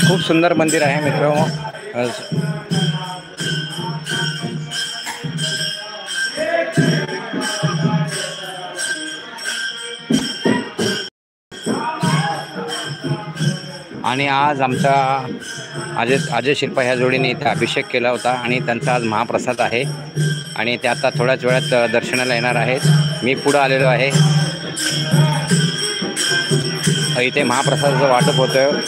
खूप सुंदर मंदिर आहे मित्रांनो. आणि आज आमचा अजय शिल्पा ह्या जोडीने इथे अभिषेक केला होता आणि त्यांचा आज महाप्रसाद आहे आणि ते आता थोड्याच वेळात दर्शनाला येणार आहेत. मी पुढं आलेलो आहे. इथे महाप्रसादाचं वाटप होतं.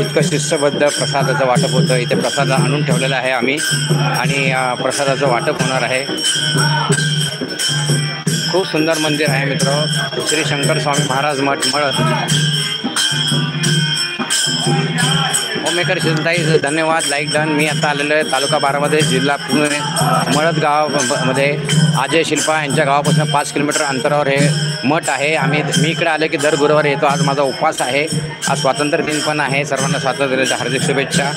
इतकं शिस्तबद्ध प्रसादाचं वाटप होतं. इथे प्रसाद आणून ठेवलेला आहे आम्ही आणि प्रसादाचं वाटप होणार आहे. खूप सुंदर मंदिर आहे मित्र. श्री शंकर स्वामी महाराज मठ मळद. होममेकर शिजताई धन्यवाद. Like done. मी आता आलेलो आहे तालुका बारामती जिल्हा पुणे मळद गावामध्ये अजय शिल्पा यांच्या गावापासून 5 किलोमीटर अंतरावर हे मठ आहे. मी इकडे आले की दर गुरुवारी येतो. आज माझा उपवास आहे. आज स्वातंत्र्य दिन पण आहे. सर्वांना स्वातंत्र्य दिनाच्या हार्दिक शुभेच्छा.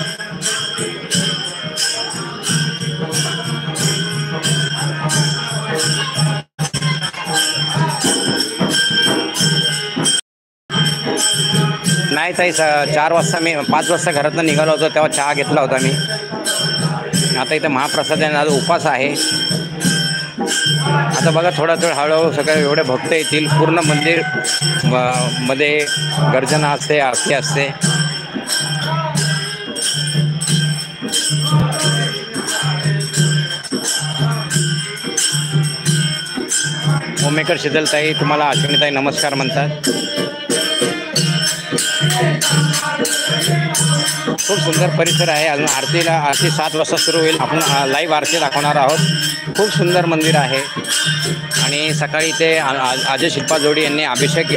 नाही ताई 4 वाजता मी 5 वाजता घरातून निघालो होतो तेव्हा चहा घेतला होता मी. आता इथं महाप्रसाद आहे. आज उपवास आहे. आता बघा थोडं हळूहळू सगळे एवढे भक्त येतील. पूर्ण मंदिर मध्ये गर्जना असते, आरती असते. होममेकर शीतलताई तुम्हाला अश्विनीताई नमस्कार म्हणतात. खूप सुंदर परिसर आहे. अजून आरती 7 वाजता सुरू होईल. आपण लाईव्ह आरती दाखवणार आहोत. खूप सुंदर मंदिर आहे आणि सकाळी ते अजय शिल्पा जोडी यांनी अभिषेक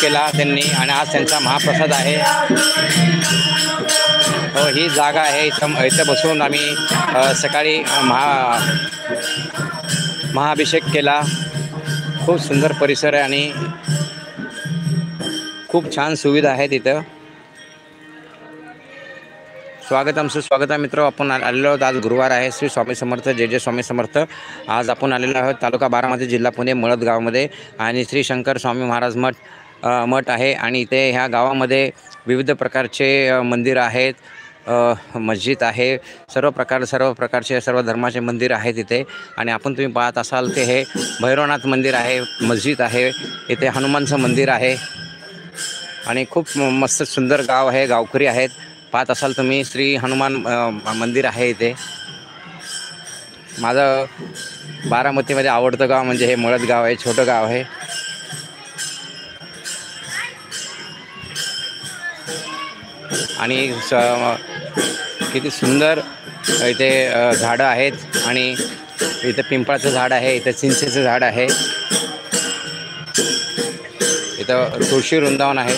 केला त्यांनी आणि आज त्यांचा महाप्रसाद आहे. हो ही जागा आहे. इथं बसून आम्ही सकाळी महाअभिषेक केला. खूप सुंदर परिसर आहे आणि खूप छान सुविधा आहेत इथं. स्वागत आहे मित्र. आपण आलेलो आहोत. आज गुरुवार आहे. श्री स्वामी समर्थ जय स्वामी समर्थ. आज आपण आलेलो आहोत तालुका बारामती जिल्हा पुणे मळद गावामध्ये आणि श्री शंकर स्वामी महाराज मठ आहे आणि इथे ह्या गावामध्ये विविध प्रकारचे मंदिर आहेत. मस्जिद आहे. सर्व प्रकारचे सर्व धर्माचे मंदिर आहेत इथे आणि आपण तुम्ही पाहत असाल ते हे भैरवनाथ मंदिर आहे, मस्जिद आहे. इथे हनुमानचं मंदिर आहे आणि खूप मस्त सुंदर गाव आहे. गावकरी आहेत. पाहत असाल तुम्ही श्री हनुमान मंदिर आहे इथे. माझं बारामतीमध्ये आवडतं गाव म्हणजे हे मळद गाव आहे. छोटं गाव आहे. आणि किती सुंदर इथे झाडं आहेत आणि इथे पिंपळाचं झाड आहे. इथे चिंचेचं झाड आहे. इथं तुळशी वृंदावन आहे.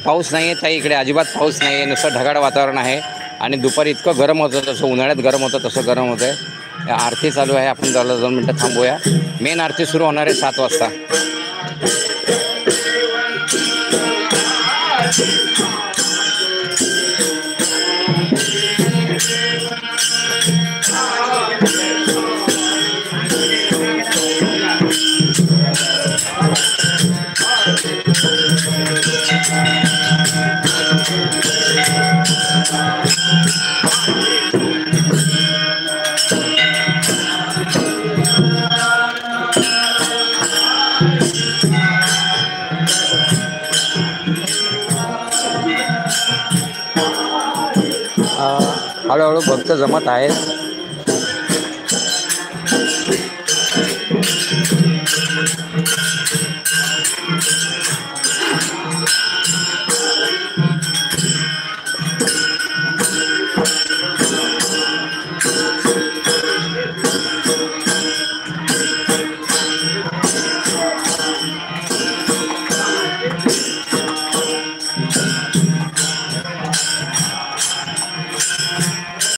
पाऊस नाही आहे ताई इकडे. अजिबात पाऊस नाही आहे. नुसतं ढगाळ वातावरण आहे आणि दुपारी इतकं गरम होतं तसं उन्हाळ्यात गरम होतं तसं गरम होतं आहे. आरती चालू आहे. आपण 2 मिनटं थांबूया. मेन आरती सुरू होणार आहे 7 वाजता. हळूहळू भक्त जमत आहेत.